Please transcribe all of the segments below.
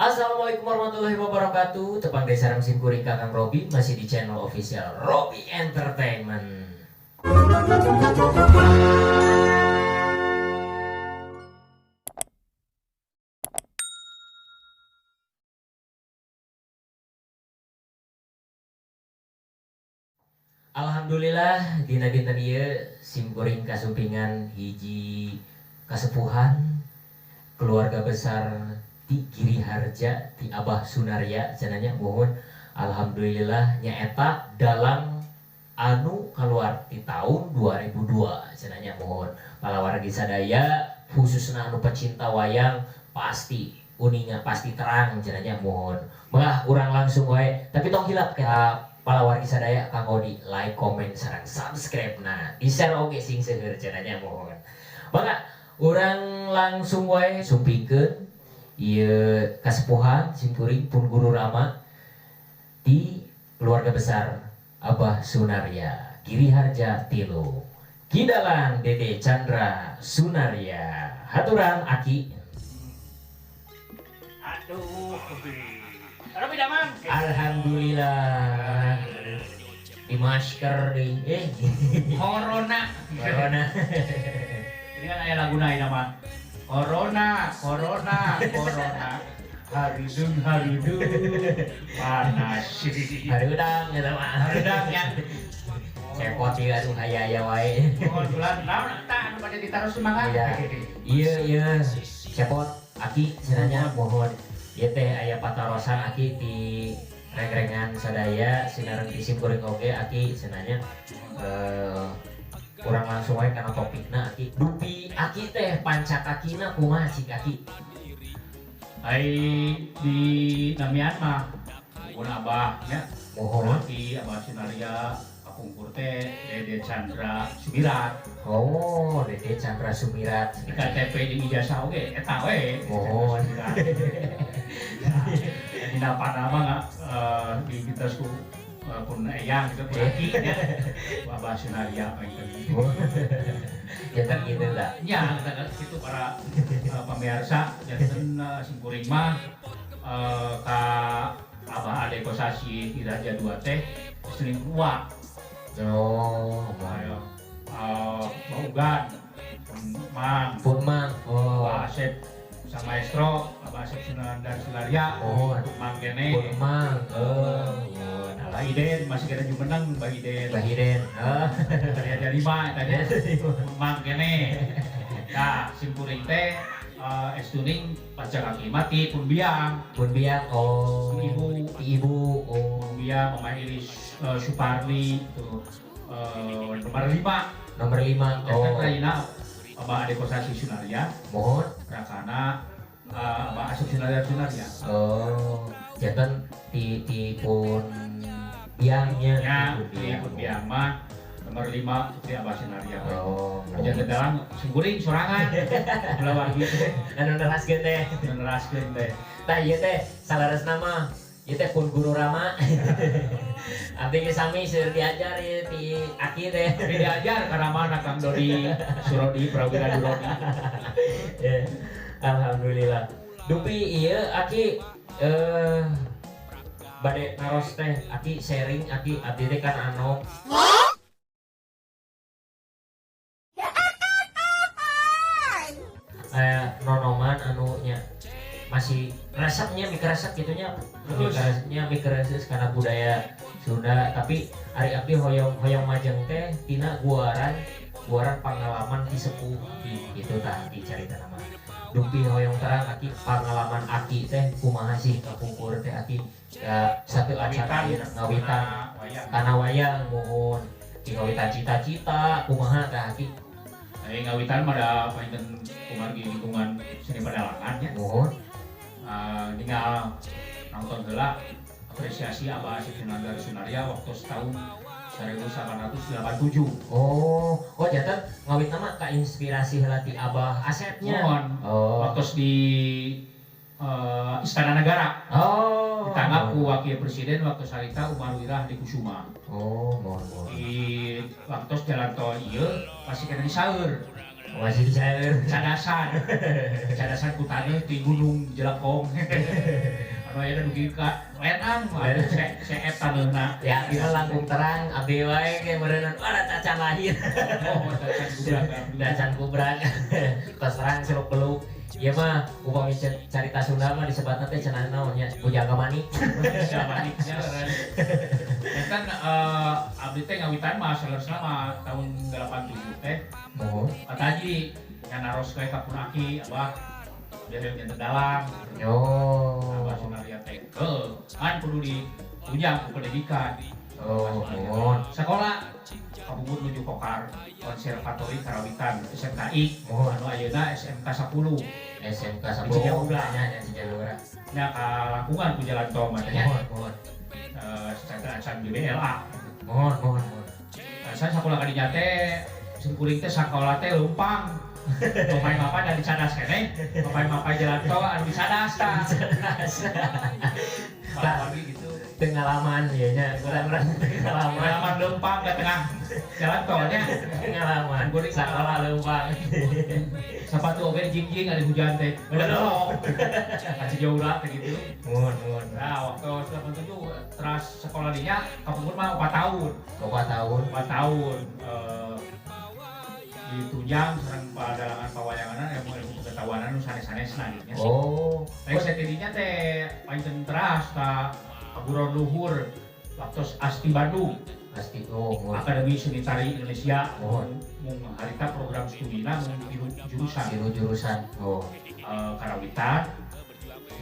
Assalamualaikum warahmatullahi wabarakatuh. Tepang desa Ramsim Kuring Kakang Robi masih di channel official Robi Entertainment. Alhamdulillah dina-dina ieu sim kuring kasupingan hiji kasepuhan keluarga besar ti Giri Harja ti Abah Sunarya cenanya mohon alhamdulillah nyaeta dalam anu keluar di tahun 2002 cenanya mohon palawargi sadaya khususna anu pecinta wayang pasti uninga pasti terang cenanya mohon mah urang langsung wae tapi tong hilap ka palawargi sadaya kanggo di like comment sareng subscribe nah di share oge sing seueur cenanya mohon mangga urang langsung wae sumpikeun ieu kasepuhan simkuring pun guru Rama di keluarga besar Abah Sunarya Giri Harja Tilu Kidalang Dede Chandra Sunarya haturan Aki. Aduh, ada pinjaman. Alhamdulillah di masker di Corona. corona. Ini kan aya laguna ieu mah. Corona, corona, corona. Haridung, panas. Harudang ya mah. Harudang ya. Cepot ieu aduh hayaya wae. Mohon bulan naon eta anu bade ditaruh semangat. Iya cepot Aki cenanya mohon ieu teh aya patarosan Aki di reng-rengan sadaya sinareng di simkuring oge Aki cenanya kurang langsung wae kana topikna Aki dupi Aki teh pancakakina kumaha cik Aki. Ai di namian mah pun abah nya. Mohon Di Abah Sunarya kapungkur teh Dede Chandra Sumirat. oh Dede Chandra Sumirat Di KTP di ijazah oge eta we. mohon Di dapat nama di kita su pun eyang gitu pun aki ya Abah Sunarya jantan gitu tak ya kita itu para pemirsa jantan simkuring mah ka Abah Ade Kosasi di Raja 2 teh sering keluar oh ayo Baugan Mang pun mang oh Pak Asep sang maestro Abah Asep Sunandar Sunarya oh Mang pun kene mang Mbak Iden masih kena jumeneng Mbak Iden Bahiden tadi ada 5 tadi Mang kene nah simpuring teh estuning pajak kaki mati pun biang pun biang oh ibu oh pun biang Mama Iris Suparli itu nomor 5 nomor 5 dan oh Raina Abah Ade Kosasi Sunarya mohon Rakana Abah Asep Sunarya Sunarya oh jantan di pun biangnya ya di pun biang mah nomor 5 Putri Abah Sunarya oh aja dalam simpuring sorangan ulah wargi anu neraskeun teh meneraskeun teh tah ieu teh salaras nama ieu teh pun guru Rama abdi ge sami seueur diajar ieu ti Aki teh tapi diajar karena mana Kang Dodi Surodi Prawira Durodi Ya, alhamdulillah dupi ieu Aki bade naros teh Aki sharing Aki abdi teh kan anu nonoman anunya masih resepnya mie resep gitunya mie resep karena budaya Sunda tapi hari abdi hoyong majeng teh tina guaran pengalaman di sepuh gitu tah di cerita nama dupi hoyong terang Aki pengalaman Aki teh kumaha sih kapungkur teh Aki ya satu acara ngawitan kana wayang mohon di ngawitan cita-cita kumaha teh Aki ngawitan pada painten kumargi lingkungan seni pedalangan ya mohon tinggal nonton heula apresiasi Abah Asep Sunandar Sunarya waktu setahun 1887 oh jantan ngawit nama ka inspirasi heula ti Abah Asepnya mohon waktu di Istana Negara ditangkap ku wakil presiden waktu sarita Umar Wirah di Kusuma mohon di waktu jalan tol ieu pasti kena disaeur masih cair cadasan ku taneuh di Gunung Jelekong anu aya dugi ka lenang atuh se eta leuna Ya kita langkung terang abdi wae ge meureunna ada cacan lahir. oh dacan budak Dacan kubrak. Pas terang sirup peluk. Ieu mah upami carita Sunda mah disebatna teh cenah naon nya Bujaga Manik. maniknya kan abdi teh ngawitan mah saeureusna mah tahun 87 teh Mohon. kataji nyanaros kae ka Punaki abah biar yang dalang Yo. abah Sunaria teh kan kudu ditunjang ku pendidikan Oh, mohon. sekolah kabubut menuju Kokar Konservatori Karawitan SMKI anu ayeuna SMK 10 SMK Di Cijaura. nya Cijaura. nya kalangkungan ku jalan tol mah teh nya Mohon. secara acan BBLA Mohon. saya sekolah ka dinya teh singkuring teh sekolah teh leumpang pemain-pemain dari cadas kene pemain-pemain jalan tol anu dicadas tah bagi gitu Pengalaman ya nya kurang-kurang pengalaman. pengalaman leumpang ke tengah jalan tolnya Pengalaman sekolah leumpang. sepatu oge jing-jing ada hujan teh udah dong kasih jauh lah gitu Mohon. nah waktu 87 teras sekolah dinya kapungkur mah 4 tahun 4 tahun. 4 tahun ditunjang sareng padalangan pawayanganan ilmu pengetahuan anu sanes-sanesna gitu nya Oh. tapi setidinya teh pancen teras ka paguron luhur waktu Asti Bandung Pasti mohon. Akademi Seni Tari Indonesia Mohon. mau harita program studina mau jurusan Jurusan. Oh. karawitan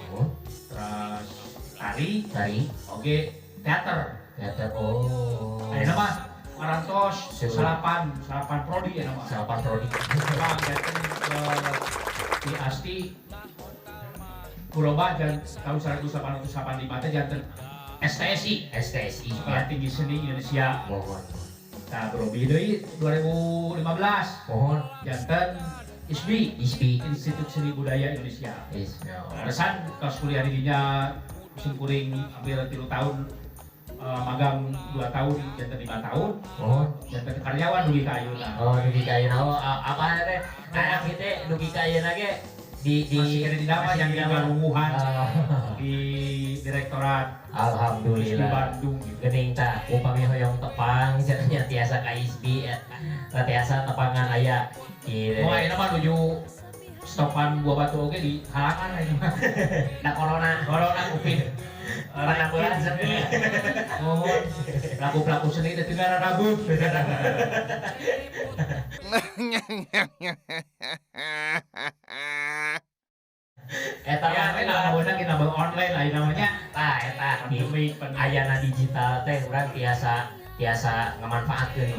Mohon. terus tari Tari. oke teater Teater. Oh. ayeuna mah marantos salapan prodi ya nama Salapan prodi. Bang datang di Asti Puroba dan tahun 1885 teh janten STSI STSI. Sekolah Tinggi Seni Indonesia. Mohon. Nah, Brobi deui 2015 Mohon. janten ISBI ISBI. Institut Seni Budaya Indonesia. Is. Alasan kelas kuliah di dinya singkuring hampir 3 tahun magang 2 tahun janten 5 tahun Mohon. janten karyawan dugi ka ayeuna. Oh, dugi ka ayeuna. Oh, apa teh? Nah, kita dugi ka ayeuna ge Masih kena di nama yang di Lungguhan di Direktorat ISBI Alhamdulillah. Bandung gitu. Geuning tah upami hoyong tepang cenah tiasa ka ISBI tiasa tepangan aya kieu. Oh, ayeuna mah nuju stopan Buah Batu oge di halangan ayeuna mah. Da corona. Corona Covid. Penampilan seni. Oh, pelaku-pelaku seni teh tinggal rabu. Eta Ya, mah kita beunang kita bawa online lah namanya. tah eta Pandemi ayana digital teh urang tiasa ngamanfaatkeun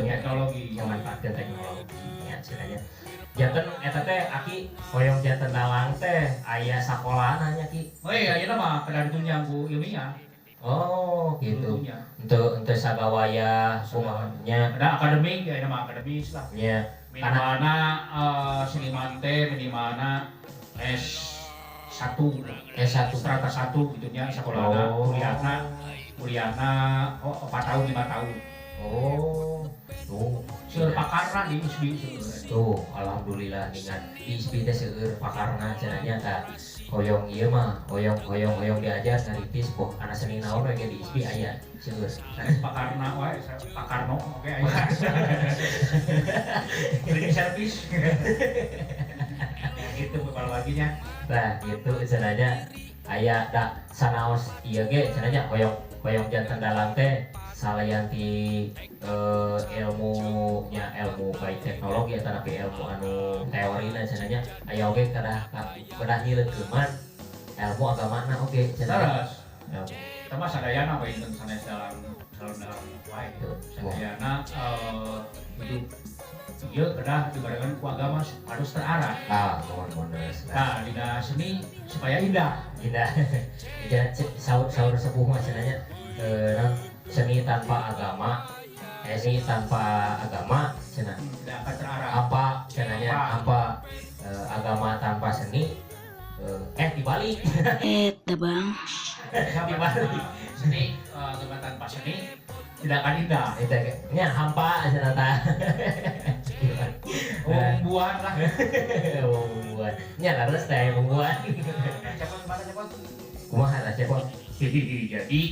teknologi. ngamanfaatkeun teknologi nya cenanya. Janten eta teh aki hoyong janten dalang teh aya sakolana nya ki. Oh iya, ayeuna mah kada ditunjang ku ilmiah. Oh, gitu. Dulunya. Untuk sagawaya kumanya Ada akademik, ya nama akademis lah. nya Minimalna seniman teh minimalna S1 S1 strata 1 gitu nya sakolahna Oh. kuliahna 4 tahun 5 tahun. Oh. Tuh. Seueur pakarna di ISBI seueur. Tuh, alhamdulillah dengan ISBI teh seueur pakarna cenanya tah hoyong ieu mah hoyong diajar ngaritis poh anak seni naon we ge di ISBI aya seueur. Sanes pakarna wae, pakarno oke aya. Cleaning service. Ya gitu kalau baginya. Nah, gitu cenanya aya da sanaos ieu ge cenanya hoyong janten dalam teh salayan ti ilmu baik teknologi atau tapi ilmu anu teorina cenanya aya oge kada hileungkeun ilmu agamana oge cenanya. Terus kita mah sadayana we inten sanes dalam wae. Sadayana hidup ieu kedah dibarengan ku agama harus terarah. Mohon Nah, dina seni supaya indah. Indah. Jadi saur sepuh mah cenanya seni tanpa agama cenah Tidak akan terarah. apa cenanya apa agama tanpa seni dibalik Bang. Dibalik. Seni agama tanpa seni tidak akan indah. Itu nya hampa aja nata. Buat lah. Buat. Nya laras teh buat. Cepot gimana cepot? Kumaha lah cepot. Jadi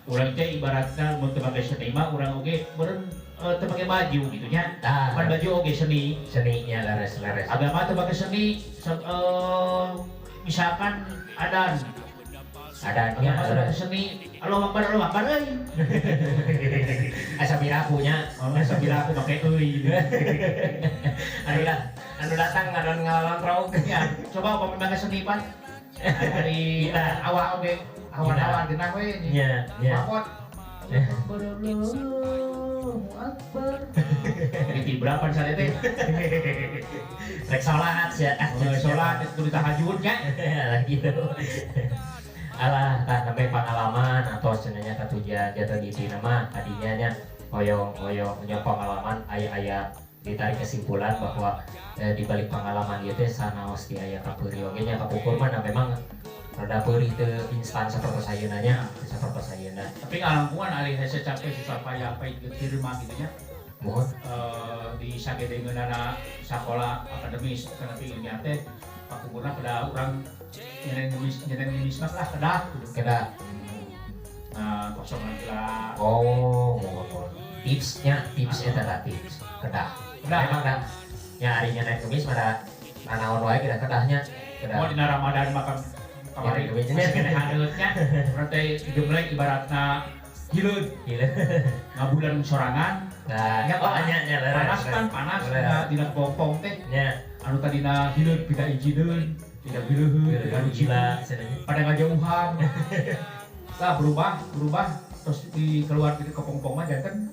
orang teh ibaratnya mau pakai seni mah orang oge beren pakai baju gitu nya. Ah, Pan baju oge seni. seninya laras. Agama teu pakai seni misalkan adan. Adanya Agama teu pakai seni. Allahu Akbar euy. asa mirakunya. Sabila aku pakai euy. Anu datang ngadon ngalawan raug. Ya, coba apa pakai seni pan. Dari awal oge awan-awan genah we. Nya. Mapot. Allahu Akbar. Ini berapa sana teh? Rek salat ya. Sholat itu tahajud nya. Lah gitu. Alah, tah sampai pengalaman atau sebenarnya katujuan jatuh di sini mah tadinya nya oyong pengalaman aya ditarik kesimpulan bahwa di balik pengalaman ieu teh sanaos ti aya kapeuri oge nya kapukur mah memang rada peuri teu instan sapertos ayeuna nya sapertos ayeuna. Tapi ngalangkungan alih hese capek susah payah apa getir mah gitu nya. Mohon Di sagedeungeunana sakola akademis tapi ilmiah teh kapukurna pada urang nyeneng mah lah kedah gitu. kedah. Nah, kosongan lah. Oh, mohon. Tips eta lah tips kedah. Kedah. Memang dah nya ari nyenek gemis pada nanaon wae kedah kedahnya. Mau Kedah. dina Ramadan makan kamari Ya, gemisnya. kene hadeutnya berarti gemlek ibaratna hileud Gila. ngabulan sorangan. Nah, Ya, Pak. nya Panas kan panas dina pompong teh Nya anu tadina hileud pika ijideun tidak bileuheun anu gila gila sebenarnya. pada ngajauhan lah berubah terus di keluar dari kepompong mah janten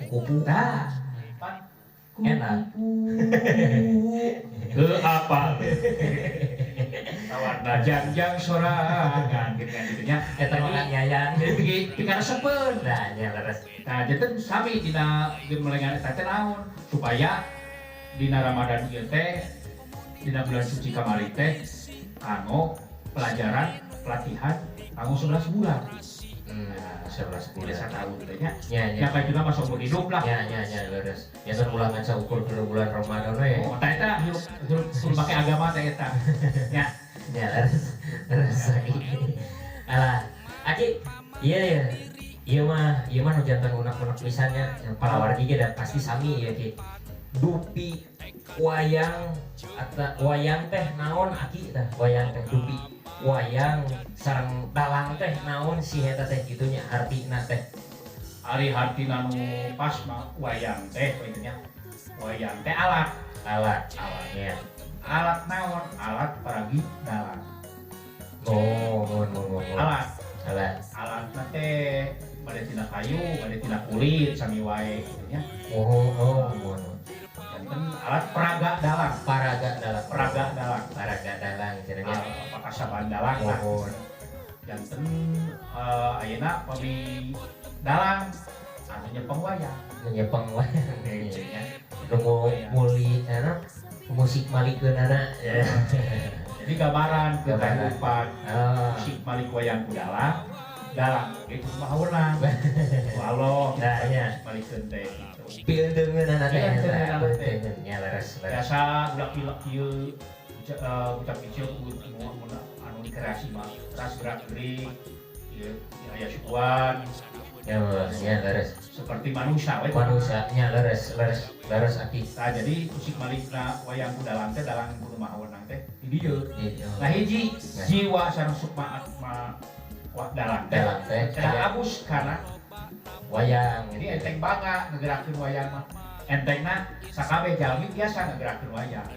Kupu. nah pan Enak. ke apa tawarna jangjang sorangan gitu kan gitunya Eta mah kan yayan. jadi pikir sepen Nah, nya leres. nah janten sami dina gemelengan eta teh naon supaya dina Ramadan ieu teh dina bulan suci kamari teh kanggo pelajaran pelatihan kanggo 11 bulan. 11 Udah bulan. 1 tahun teh nya. Nya Ya kayak juga masuk umur hidup lah. nya leres. Ya kan ulangan saukur ke bulan Ramadan we. Oh, tah eta hirup pakai agama teh eta. Ya, Nya leres. Alah, Aki, iya mah nu jantan unak-unak pisannya para wargi ge da pasti sami ya Ki. Dupi wayang wayang teh naon Aki tah wayang teh dupi wayang sareng dalang teh naon si eta teh gitunya artina teh. ari hartina nu pas mah wayang teh intinya. Wayang teh alat. Alatnya. Alat naon? Alat paragi dalang. Mun. Alat teh bade tina kayu, bade tina kulit sami wae gitu nya. Mun. Janten alat peraga dalang. Paraga dalang Cenanya cenanya. pakasaban dalang lah. Mohon. Janten ayeuna pami dalang anu nyepeng wayang. Nyepeng wayang Gitu nya. nu muli musik malikeunana. Jadi gambaran ke Gambaran. kehidupan si Malik wayang dalang itu mahaweunang. Allah Nah, nya. Malik teh gitu. Pildeungeunana teh Pildeungeunana teh. pildeungeunnya leres. Biasa udah pilek ieu ucap kecil mun anu dikreasi mah ras gerak-gerik ieu aya sukuan Ya leres. seperti manusia we. Manusianya leres Aki. Nah, jadi musik Malikna wayang dalang teh dalang kudu mahaweunang teh di dieu. Gitu. Nah hiji jiwa sareng sukma dalang teh Dalang teh cenah aya abus karena wayang. jadi enteng bangga ngegerakeun wayang mah. Entengna sakabeh jalmi biasa ngegerakeun wayang.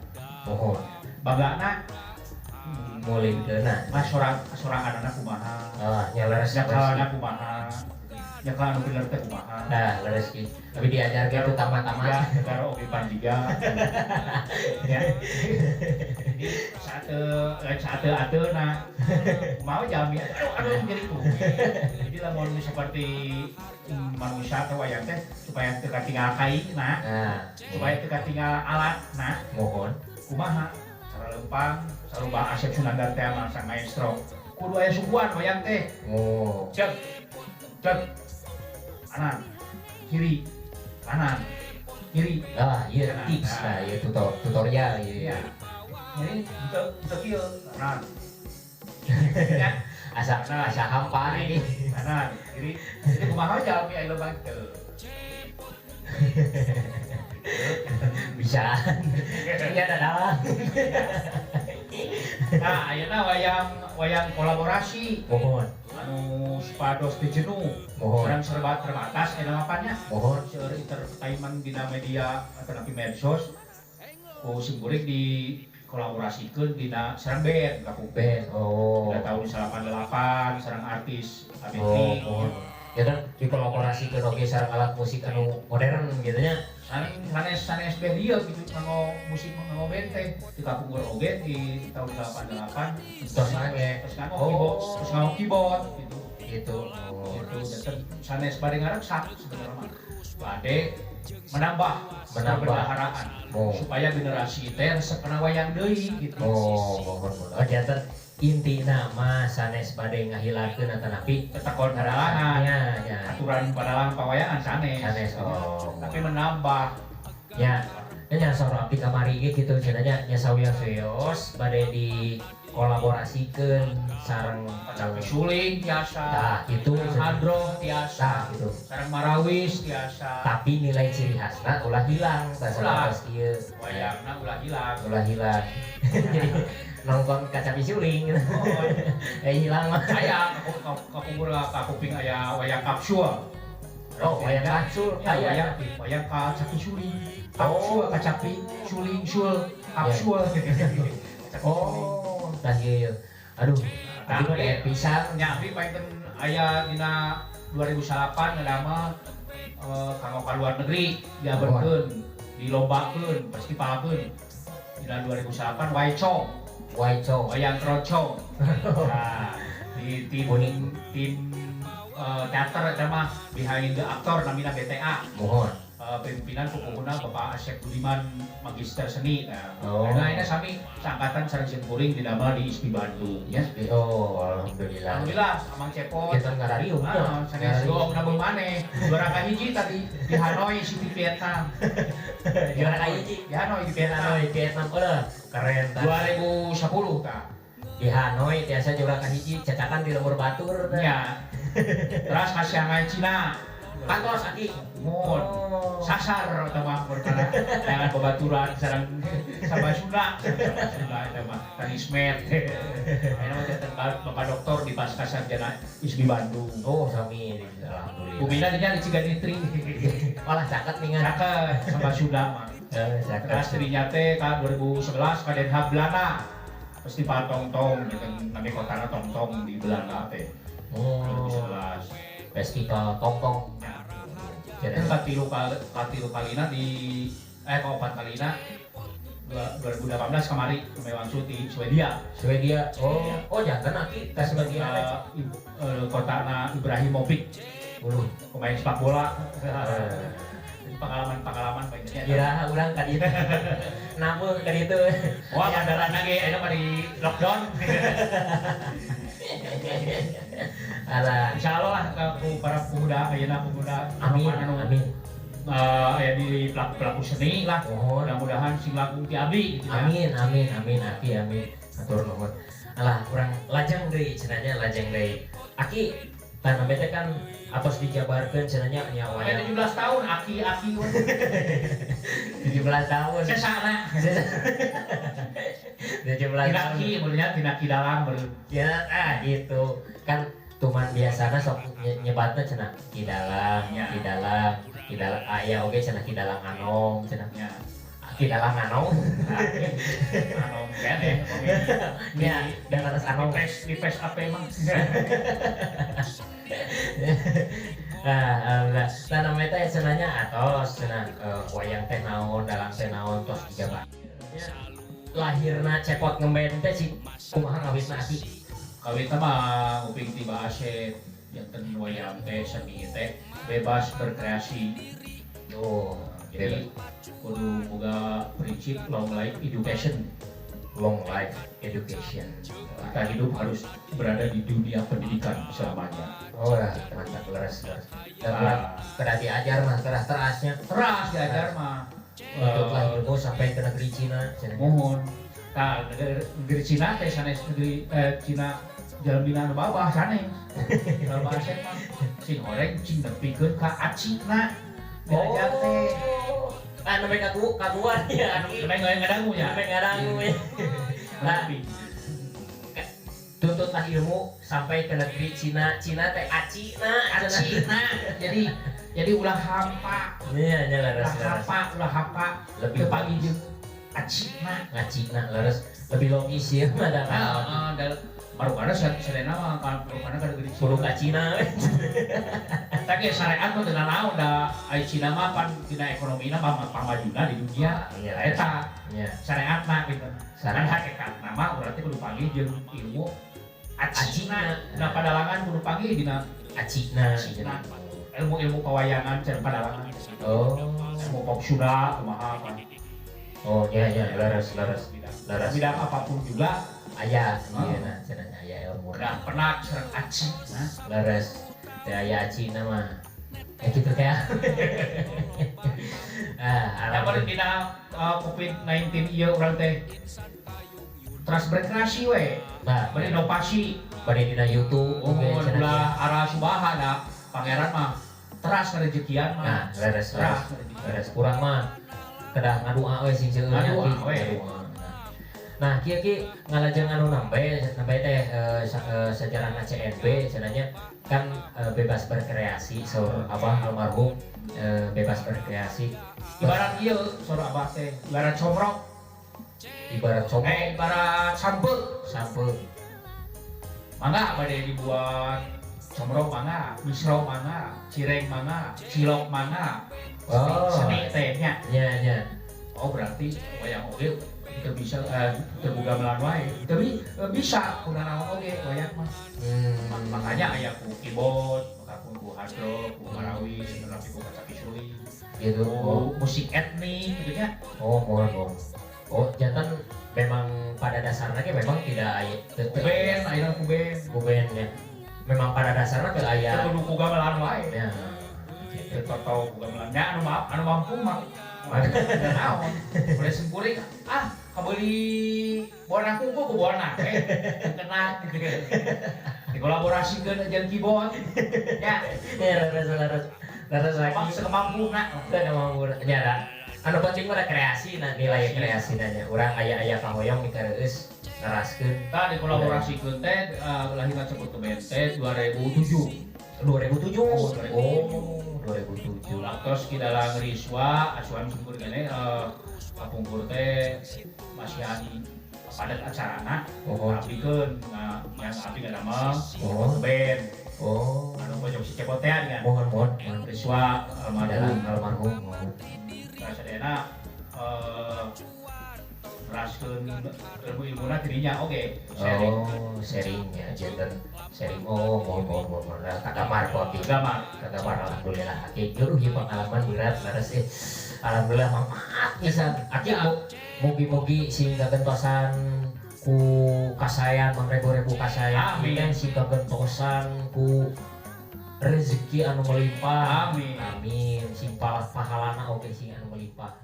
Mohon. Banggana Mulikeunna. mah soranganna kumaha, Nya leres. jakalana kumaha, jakal anu bener teh kumaha. Nah, leres Ki. Tapi diajarkeun itu tamat-tamat. Ya, negara oge panjiga. Ya. Saat ateuna mau jalmi aduh jadi tuh. Jadi lamun seperti manusia atau wayang teh supaya teu katinggal kaina, Nah, supaya teu katinggal alatna, mohon. kumaha? Cara lempang, sarubah Asep Sunandar teh sama sang maestro. Kudu aya suguhan wayang teh. Oh. Cek. Anak kiri, kanan, kiri. Iya Kanan. tips, nah iya tutorial iya. Iya. Jadi itu kieu kanan. Ya, Asa hampa ini. kanan, kiri. Jadi kumaha jalmi aya leuba teu. Bisa. Iya ada dalam. Nah, ayeuna wayang kolaborasi Mohon, anu supados teu jenuh. mohon, Orang serba terbatas aya apanya? mohon. Seueur entertainment dina media atau napi medsos ku simkuring di kolaborasikeun dina sareng band kapung Ben, oh. dina tahun 88 sareng artis Oh, Abeti mohon. Ya kan dikolaborasi ke oge sareng alat musik anu modern gitu nya. sareng sanes band ieu gitu nganggo musik nganggo band teh di kapung oge di tahun 88 Terus nge. terus nganggo Oh. keyboard terus nganggo keyboard gitu. Gitu. Oh. Itu dan sanes bade ngareksak sebenarnya mah. Bade menambah perbendaharaan Oh. supaya generasi teh resep kana wayang deui gitu. Oh, mohon. Oh, janten intina mah sanes bade ngahilakeun atanapi Tetekon hadalangan, ya. aturan padalang pawayangan sanes. Sanes, oh. Tapi menambah Ya, nya soro abdi kamari ge kitu cenanya nya sawios bade di kolaborasikeun sareng capi suling tiasa, Nah, itu sareng hadroh tiasa, Nah, gitu. sareng marawis tiasa. Tapi nilai ciri khasna ulah hilang Ulah. pas ieu Wayangna ulah hilang. ulah hilang. Jadi nongkrong kaca pisuling gitu. Oh, Hilang mah. aya kapungkur kapuping aya wayang kapsul. Oh, wayang kapsul Ya, aya. wayang kacapi suling. Oh. Kapsul, kacapi, suling, sul, kapsul. Oh, tah ieu. Aduh, Nah, tapi mah aya pisan. Nyambi painten aya dina 2008 ngedama kanggo ka luar negeri diaberkeun, dilombakeun, festivalkeun. Dina 2008 Waicong, Waico. wayang krocong. Nah, di tim teater eta mah behind the actor namina BTA. Mohon. Pimpinan pupuhuna Bapak Asep Budiman Magister Seni. Oh. Nah, ini sami sangkatan sareng simkuring didamel di ISPI Bandung. Ya, oh, alhamdulillah. Alhamdulillah, Amang Cepot. Kita ngararium. Sanes go nabung maneh. Juara kahiji tadi di Hanoi si di Vietnam. Juara kahiji. Di Hanoi di Di Vietnam. Hanoi, Vietnam, keren. 2010 tah. Di Hanoi biasa juara kahiji cacakan di lemur batur. Ya. Terus ka Shanghai Cina. Kantos aki. Mun sasar eta mah perkara jangan babaturan sareng sama Sunda eta mah tanismet. Ayeuna mah teh Bapak doktor di Pasca Sarjana ISBI Bandung. Oh, sami alhamdulillah. Bumina nya di Ciganitri. Malah caket ningan. Caket sama Sunda mah. Caket. Terus dirinya teh ka 2011 ka Den Haag Belanda. Festival Tongtong gitu nami kotana Tongtong di Belanda teh. Oh, 2011. festival tongtong. Itu katilu kalina di keempat kalina 2018 kemari Mewangsut di Swedia. Swedia. Oh, jangan aki ke Swedia. Kotana Ibrahimovic, pemain sepak bola. Pengalaman banyak. Kira urang ka dieu. Nabung ka ditu. Wah, andalan lagi, ini mah di lockdown. Alah, Insya Allah lah ke para pemuda, ayeuna pemuda. amin, anu, amin. Ya di pelaku seni lah. Mohon. Mudah-mudahan sing laku ti abdi gitu ya. Amin, Aki, amin. Atur nuhun. Alah, kurang lajang deui cenanya lajang deui. Aki, tanah bete kan atos dijabarkeun cenanya nya Aya wayang 17 tahun, aki 17 tahun. sesana. 17 tahun. Tinaki, benernya tinaki dalam bener. Ya, gitu. Kan tuman biasana sok nyebatna cenah di dalam, Ya. di dalam. Aya oge cenah di dalam anong cenah. Ya, Di dalam anong. anu kene. Ya, dan atas anong. Di pes apa emang? Nah, namanya teh cenahnya atos cenah wayang teh naon, dalam teh naon tos dijabar. Lahirna cepot ngemben teh si kumaha ngawitna aki. Kawin mah uping tiba Asep janten wayang teh seni teh bebas berkreasi. Oh, Jadi kudu boga prinsip long life education. long life education. Kita hidup harus berada di dunia pendidikan selamanya. Oh ya, mantap leres. Kena diajar mah, kena terasnya. Teras diajar mah. Untuklah ilmu sampai ke negeri Cina. Mohon. Nah, negeri Cina teh sanes negeri Cina jalan bina nu bawah sanes. Kalau bahasa mah sing goreng cing nepikeun ka acina. Diajar teh. Anu mereka kaguan ya. Neng ngadangu ya. Ngadangu ya. Nah, tuntutlah ilmu sampai ke negeri Cina teh acina. Jadi ulah hampa. Iya, leres. Ulah hampa. Lebih pagi jeung acina. Leres. Lebih logis ya ada. Marukana sadena mah marukana ka negeri Puluh ka Cina. Tapi syariat mah teu naon da ai Cina mah pan dina ekonomina mah pamajuna di dunia. Iya, Eta iya. syariat mah gitu. Kan Syariat. hakikatna mah berarti kudu panggil jeung ilmu acina. Acina. Da padalangan kudu panggil dina Acina. ilmu-ilmu pewayangan cenah padalangan. Oh. Ilmu popsura kumaha kan. Oh, iya, leres. Bidang apapun juga Aya, iya nah, cenanya aya ilmu. udah pernah serang acina. Leres. Teh aya acina mah. Gitu kayak. Ada pada dina COVID-19 ieu urang teh terus berkreasi we, Nah, berinovasi. pada dina YouTube. Umum cenah. ulah arah subaha da pangeran mah teras rezekian Nah, mah. leres. Teras. Kurang mah kedah ngadua we sing seueur Ngadua we. Nah, kieu ngalajeng anu nambe teh sejarahna CNB cenanya kan bebas berkreasi saur Abah almarhum bebas berkreasi. Ibarat ieu saur abah teh, ibarat comrok, Ibarat copot ibarat sampeuk. Mangga bade dibuat comrok mangga, misro mangga, cireng mangga, cilok mangga. Oh. Seni teh nya. nya. Oh berarti wayang oge kita bisa terbuka melan wae. Tapi bisa kuna naon oge wayang mah. Makanya aya ku keyboard, maka ku hard rock, ku marawis, tapi ku kaca pisuli. Gitu. Musik etnik gitu nya. Mohon. Oh, jantan memang pada dasarnya memang tidak aya Band, ayeuna ku band. bubennya. Memang pada dasarnya teu aya. Kudu ku gamelan wae. Ya. Teu tau ku gamelan nya anu mampu mah. Naon? Boleh sempurna. Kabeli warna kuku ku warna kena dikolaborasikeun jeung keyboard ya Leres lagi. sekemampuna. Nya da. Anu penting mah kreasi nilai kreasi nya. Urang aya kahoyong dikareus neraskeun. Tah dikolaborasikeun teh lahirna cepet band teh 2007. 2007. Oh, 2007. Terus kita lah ngeriswa asuhan sempur gini kapungkur teh masih ani padat acarana abdikeun yang abdi ngadamel band anu pojok si cepotean kan Mohon. riswa Almarhum. sadayana raskeun ilmu-ilmuna dirinya oge sharing Sharing ya, jantan sharing. Mohon. Ka kamar kopi. gambar Alhamdulillah. Aki ieu pengalaman berat leres alhamdulillah manfaat pisan. Aki mugi-mugi sing kagentosan ku kasayan ribu kasayan. Amin. Kan sing kagentosan ku rezeki anu melimpah. Amin. Sing pahalana oge sing anu melimpah.